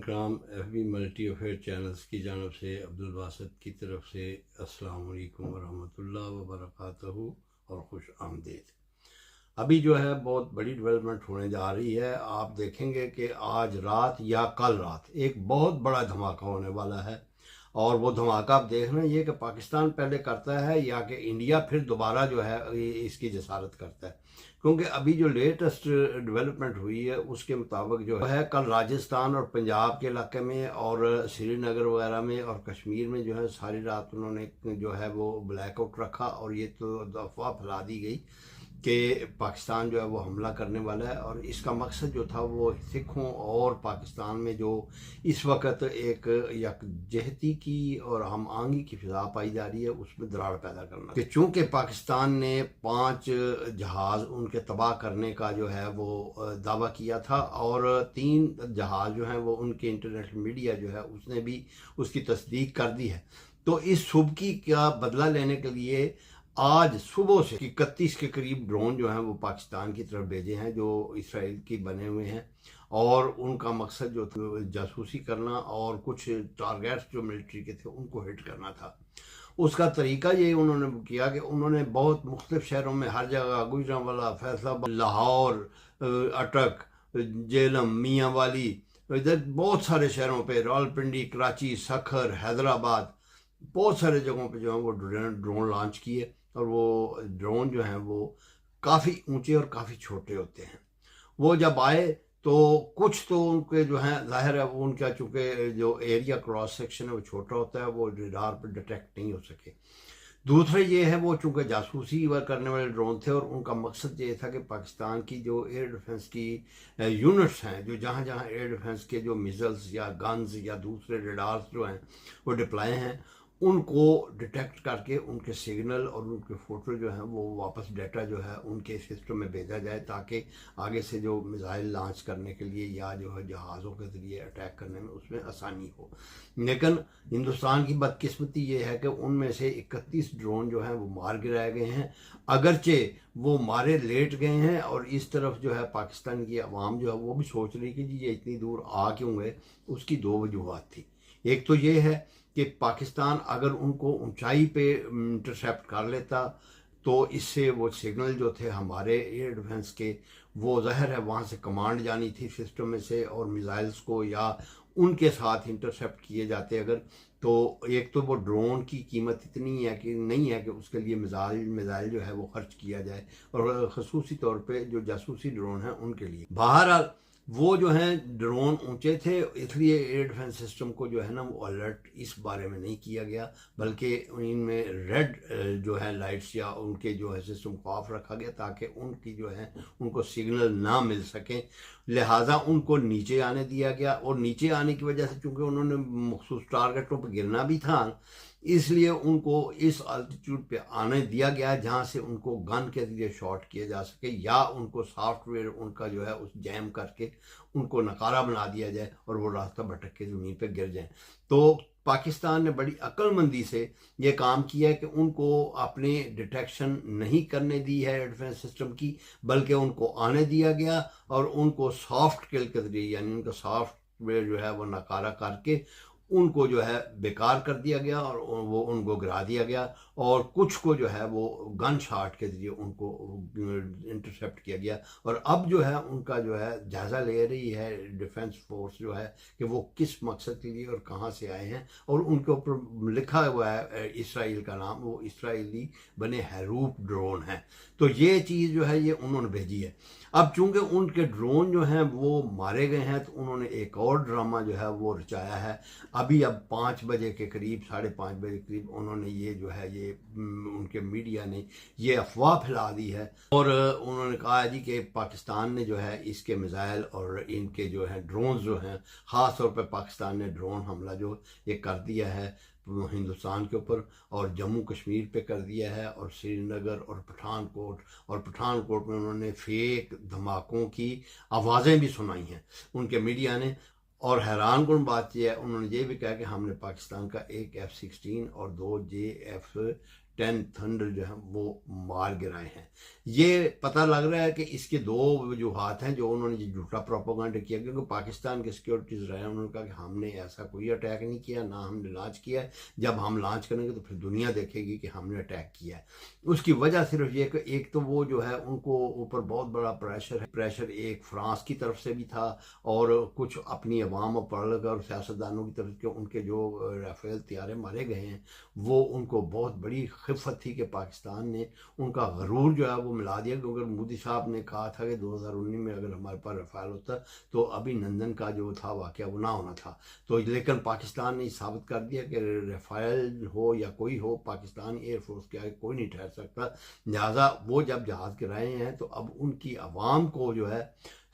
कराम FB multi affair channels की जानब से अब्दुल बासित की तरफ से अस्सलाम वालेकुम वरहमतुल्लाह वबरकातुहू और खुश आमदीद। अभी जो है बहुत बड़ी डेवलपमेंट होने जा रही है। आप देखेंगे कि आज रात या कल रात एक बहुत बड़ा धमाका होने वाला है और वो धमाका आप देखना ये कि पाकिस्तान पहले करता है या कि इंडिया फिर दोबारा जो है इसकी जसारत करता है। क्योंकि अभी जो लेटेस्ट डेवलपमेंट हुई है उसके मुताबिक जो है कल राजस्थान और पंजाब के इलाके में और श्रीनगर वगैरह में और कश्मीर में जो है सारी रात उन्होंने जो है वो ब्लैकआउट रखा और ये तो अफवाह फैला दी गई कि पाकिस्तान जो है वो हमला करने वाला है। और इसका मकसद जो था वो सिखों और पाकिस्तान में जो इस वक्त एक यकजहती की और हम आंगी की फिजा पाई जा रही है उसमें दरार पैदा करना कि चूँकि पाकिस्तान ने 5 जहाज़ उनके तबाह करने का जो है वो दावा किया था और 3 जहाज़ जो हैं वो उनके इंटरनेशनल मीडिया जो है उसने भी उसकी तस्दीक कर दी है। तो इस सुबकी का बदला लेने के लिए आज सुबह से 31 के करीब ड्रोन जो हैं वो पाकिस्तान की तरफ भेजे हैं जो इसराइल की बने हुए हैं और उनका मकसद जो था जासूसी करना और कुछ टारगेट्स जो मिलिट्री के थे उनको हिट करना था। उसका तरीका ये उन्होंने किया कि उन्होंने बहुत मुख्तलिफ शहरों में हर जगह गुजरांवाला, फैसलाबाद, लाहौर, अटक, जेलम, मियाँ वाली, इधर बहुत सारे शहरों पे रावलपिंडी, कराची, सखर, हैदराबाद, बहुत सारे जगहों पे जो है वो ड्रोन लॉन्च किए और वो ड्रोन जो हैं वो काफ़ी ऊंचे और काफ़ी छोटे होते हैं। वो जब आए तो कुछ तो उनके जो हैं जाहिर है वो उनका चूँकि जो एरिया क्रॉस सेक्शन है वो छोटा होता है वो रडार पर डिटेक्ट नहीं हो सके। दूसरा ये है वो चूँकि जासूसी करने वाले ड्रोन थे और उनका मकसद ये था कि पाकिस्तान की जो एयर डिफेंस की यूनिट्स हैं जो जहाँ जहाँ एयर डिफेंस के जो मिज़ल्स या गन्स या दूसरे रडार्स जो हैं वो डिप्लॉय हैं उनको डिटेक्ट करके उनके सिग्नल और उनके फ़ोटो जो हैं वो वापस डाटा जो है उनके सिस्टम में भेजा जाए ताकि आगे से जो मिसाइल लॉन्च करने के लिए या जो है जहाज़ों के ज़रिए अटैक करने में उसमें आसानी हो। लेकिन हिंदुस्तान की बदकिस्मती ये है कि उनमें से 31 ड्रोन जो हैं वो मार गिराए गए हैं। अगरचे वो मारे लेट गए हैं और इस तरफ जो है पाकिस्तान की आवाम जो है वो भी सोच रही कि जी ये इतनी दूर आ क्यों गए। उसकी 2 वजूहत थी। एक तो ये है कि पाकिस्तान अगर उनको ऊंचाई पे इंटरसेप्ट कर लेता तो इससे वो सिग्नल जो थे हमारे एयर डिफेंस के वो ज़ाहिर है वहाँ से कमांड जानी थी सिस्टम में से और मिसाइल्स को या उनके साथ इंटरसेप्ट किए जाते अगर तो एक तो वो ड्रोन की कीमत इतनी है कि नहीं है कि उसके लिए मिसाइल जो है वो खर्च किया जाए और ख़ुसूसी तौर पे जो जासूसी ड्रोन हैं उनके लिए। बहरहाल वो जो हैं ड्रोन ऊंचे थे इसलिए एयर डिफेंस सिस्टम को जो है ना वो अलर्ट इस बारे में नहीं किया गया बल्कि इनमें रेड जो है लाइट्स या उनके जो है सिस्टम को ऑफ रखा गया ताकि उनकी जो है उनको सिग्नल ना मिल सकें। लिहाजा उनको नीचे आने दिया गया और नीचे आने की वजह से चूँकि उन्होंने मखसूस टारगेटों पर गिरना भी था इसलिए उनको इस अल्टीट्यूड पे आने दिया गया जहाँ से उनको गन के जरिए शॉट किया जा सके या उनको सॉफ्टवेयर उनका जो है उस जैम करके उनको नकारा बना दिया जाए और वो रास्ता भटक के ज़मीन पे गिर जाए। तो पाकिस्तान ने बड़ी अक्लमंदी से ये काम किया है कि उनको अपने डिटेक्शन नहीं करने दी है डिफेंस सिस्टम की बल्कि उनको आने दिया गया और उनको सॉफ्ट किल के जरिए यानी उनका सॉफ्टवेयर जो है वो नकारा करके उनको जो है बेकार कर दिया गया और वो उनको गिरा दिया गया और कुछ को जो है वो गन शॉट के ज़रिए उनको इंटरसेप्ट किया गया। और अब जो है उनका जो है जायज़ा ले रही है डिफेंस फोर्स जो है कि वो किस मकसद के लिए और कहाँ से आए हैं और उनके ऊपर लिखा हुआ है इसराइल का नाम, वो इसराइली बने हैरूफ ड्रोन हैं। तो ये चीज़ जो है ये उन्होंने भेजी है। अब चूँकि उनके ड्रोन जो हैं वो मारे गए हैं तो उन्होंने एक और ड्रामा जो है वो रचाया है। अभी अब 5 बजे के करीब 5:30 बजे के करीब उन्होंने ये जो है ये उनके मीडिया ने ये अफवाह फैला दी है और उन्होंने कहा है जी कि पाकिस्तान ने जो है इसके मिसाइल और इनके जो है ड्रोन जो हैं ख़ास तौर पर पाकिस्तान ने ड्रोन हमला जो ये कर दिया है हिंदुस्तान के ऊपर और जम्मू कश्मीर पे कर दिया है और श्रीनगर और पठानकोट में उन्होंने फेक धमाकों की आवाज़ें भी सुनाई हैं उनके मीडिया ने। और हैरान कुन बात यह है उन्होंने ये भी कहा कि हमने पाकिस्तान का एक F-16 और 2 10 थंडर जो है वो मार गिराए हैं। ये पता लग रहा है कि इसके दो वजूहात हैं जो उन्होंने झूठा प्रोपेगेंडा किया, क्योंकि पाकिस्तान के सिक्योरिटीज़ रहे हैं, उन्होंने कहा कि हमने ऐसा कोई अटैक नहीं किया, ना हमने लॉन्च किया है, जब हम लॉन्च करेंगे तो फिर दुनिया देखेगी कि हमने अटैक किया है। उसकी वजह सिर्फ ये कि एक तो वो जो है उनको ऊपर बहुत बड़ा प्रेशर एक फ्रांस की तरफ से भी था और कुछ अपनी अवाम और पढ़ और सियासतदानों की तरफ के उनके जो राफेल तैयारे मारे गए हैं वो उनको बहुत बड़ी खिफत थी कि पाकिस्तान ने उनका गरूर जो है वो मिला दिया। क्योंकि मोदी साहब ने कहा था कि 2019 में अगर हमारे पास राफेल होता तो अभी लंदन का जो था वाकया वो ना होना था। तो लेकिन पाकिस्तान ने साबित कर दिया कि राफेल हो या कोई हो, पाकिस्तान एयरफोर्स के आगे कोई नहीं ठहर सकता। लिहाजा वो जब जहाज़ गिराए हैं तो अब उनकी आवाम को जो है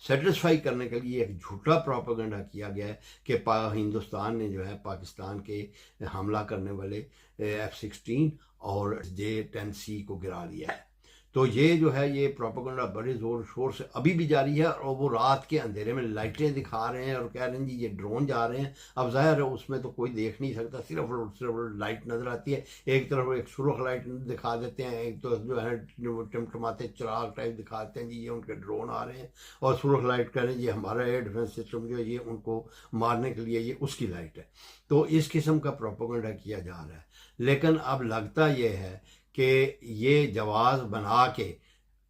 सेटिस्फाई करने के लिए एक झूठा प्रोपेगेंडा किया गया है कि हिंदुस्तान ने जो है पाकिस्तान के हमला करने वाले F-16 और J-10C को गिरा लिया है। तो ये जो है ये प्रोपेगेंडा बड़े ज़ोर शोर से अभी भी जारी है और वो रात के अंधेरे में लाइटें दिखा रहे हैं और कह रहे हैं जी ये ड्रोन जा रहे हैं। अब जाहिर है उसमें तो कोई देख नहीं सकता, सिर्फ लाइट नज़र आती है। एक तरफ एक सुरख लाइट दिखा देते हैं, एक तो जो है टमटमाते चिराग टाइप दिखाते हैं जी ये उनके ड्रोन आ रहे हैं, और सुरख लाइट कह रहे हैं जी हमारा एयर डिफेंस सिस्टम जो है ये उनको मारने के लिए ये उसकी लाइट है। तो इस किस्म का प्रोपेगेंडा किया जा रहा है। लेकिन अब लगता ये है कि ये जवाब बना के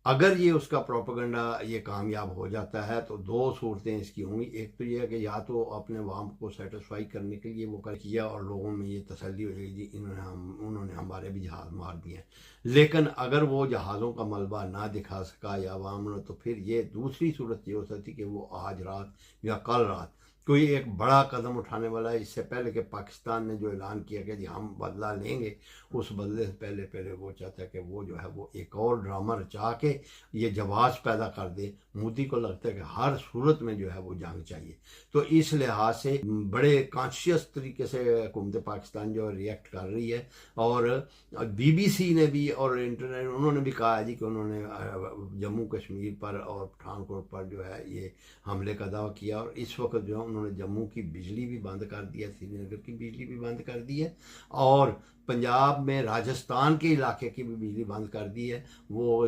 अगर ये उसका प्रोपेगेंडा ये कामयाब हो जाता है तो दो सूरतें इसकी होंगी। एक तो ये है कि या तो अपने अवाम को सेटिस्फाई करने के लिए वो कर किया और लोगों में ये तसल्ली हो जाएगी जी उन्होंने हमारे भी जहाज़ मार दिए। लेकिन अगर वो जहाज़ों का मलबा ना दिखा सका या अवाम ने, तो फिर ये दूसरी सूरत ये हो सकती कि वो आज रात या कल रात कोई एक बड़ा कदम उठाने वाला है। इससे पहले कि पाकिस्तान ने जो ऐलान किया कि जी हम बदला लेंगे, उस बदले से पहले वो चाहता है कि वो जो है वो एक और ड्रामा रचा के ये जवाब पैदा कर दे। मोदी को लगता है कि हर सूरत में जो है वो जंग चाहिए। तो इस लिहाज से बड़े कॉन्शियस तरीके से हुकूमत पाकिस्तान जो रिएक्ट कर रही है। और BBC ने भी और इंटरनेट उन्होंने भी कहा है जी कि उन्होंने जम्मू कश्मीर पर और पठानकोट पर जो है ये हमले का दावा किया। और इस वक्त जो है उन्होंने जम्मू की बिजली भी बंद कर दिया, श्रीनगर की बिजली भी बंद कर दी है और पंजाब में राजस्थान के इलाके की भी बिजली बंद कर दी है। वो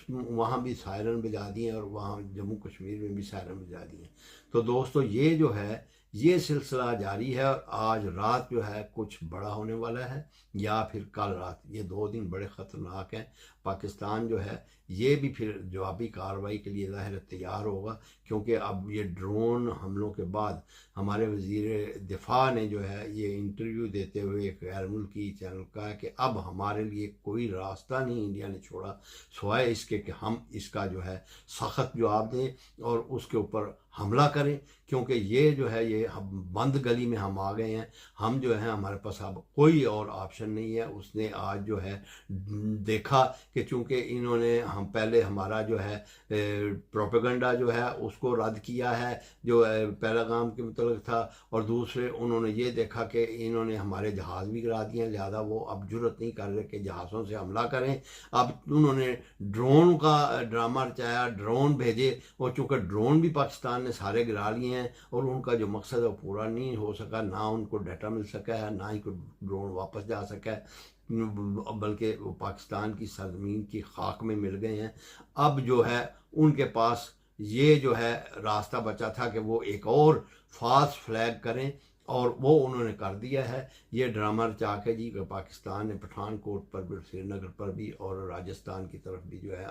वहाँ भी सायरन बजा दिए और वहाँ जम्मू कश्मीर में भी सायरन बजा दिए। तो दोस्तों ये जो है ये सिलसिला जारी है और आज रात जो है कुछ बड़ा होने वाला है या फिर कल रात, ये 2 दिन बड़े ख़तरनाक हैं। पाकिस्तान जो है ये भी फिर जवाबी कार्रवाई के लिए ज़ाहिर तैयार होगा, क्योंकि अब ये ड्रोन हमलों के बाद हमारे वज़ीर दिफा ने जो है ये इंटरव्यू देते हुए एक गैर मुल्की चैनल का है कि अब हमारे लिए कोई रास्ता नहीं इंडिया ने छोड़ा सिवाय इसके कि हम इसका जो है सख्त जवाब दें और उसके ऊपर हमला करें। क्योंकि ये जो है ये हम बंद गली में हम आ गए हैं, हम जो है हमारे पास अब कोई और ऑप्शन नहीं है। उसने आज जो है देखा कि चूँकि इन्होंने हम पहले हमारा जो है प्रोपेगेंडा जो है उसको रद्द किया है जो पहलगाम के मतलब था, और दूसरे उन्होंने ये देखा कि इन्होंने हमारे जहाज़ भी गिरा दिए, लिहाजा वो अब जुर्रत नहीं कर रहे कि जहाज़ों से हमला करें। अब उन्होंने ड्रोन का ड्रामा रचाया, ड्रोन भेजे और चूँकि ड्रोन भी पाकिस्तान ने सारे गिरा लिए हैं और उनका जो मकसद है वो पूरा नहीं हो सका, ना उनको डाटा मिल सका है, ना ही कोई ड्रोन वापस जा सका है, बल्कि वो पाकिस्तान की सरजमीन की खाक में मिल गए हैं। अब जो है उनके पास ये जो है रास्ता बचा था कि वो एक और फास्ट फ्लैग करें और वो उन्होंने कर दिया है। ये ड्रामा रचा के जी पाकिस्तान ने पठानकोट पर भी, श्रीनगर पर भी और राजस्थान की तरफ भी जो है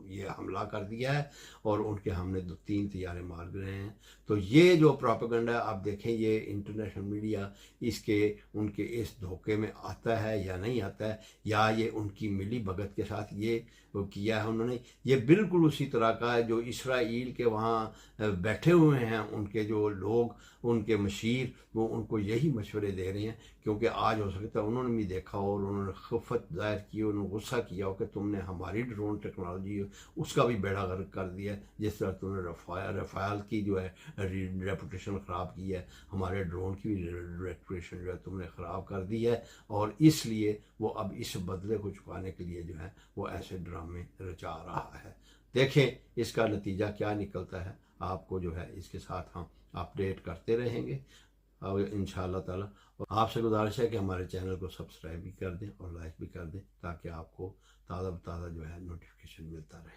ये हमला कर दिया है और उनके हमने 2-3 तैयारे मार गए हैं। तो ये जो प्रोपेगेंडा आप देखें ये इंटरनेशनल मीडिया इसके उनके इस धोखे में आता है या नहीं आता है, या ये उनकी मिली भगत के साथ ये वो किया है उन्होंने। ये बिल्कुल उसी तरह का है जो इसराइल के वहाँ बैठे हुए हैं उनके जो लोग, उनके मशीर, वो उनको यही मशवरे दे रहे हैं। क्योंकि आज हो सकता है उन्होंने भी देखा और उन्होंने खिफ़त ज़ाहिर की, उन्होंने गुस्सा किया हो कि तुमने हमारी ड्रोन टेक्नोलॉजी उसका भी बेड़ा गर्क कर दिया है, जिस तरह तुमने रफ़ाल की जो है रेपुटेशन ख़राब की है, हमारे ड्रोन की भी रेपुटेशन जो है तुमने ख़राब कर दी है। और इसलिए वो अब इस बदले को चुकाने के लिए जो है वो ऐसे ड्रामे रचा रहा है। देखें इसका नतीजा क्या निकलता है, आपको जो है इसके साथ हम अपडेट करते रहेंगे। और इंशाअल्लाह ताला आपसे गुजारिश है कि हमारे चैनल को सब्सक्राइब भी कर दें और लाइक भी कर दें, ताकि आपको ताज़ा ताज़ा जो है नोटिफिकेशन मिलता रहे।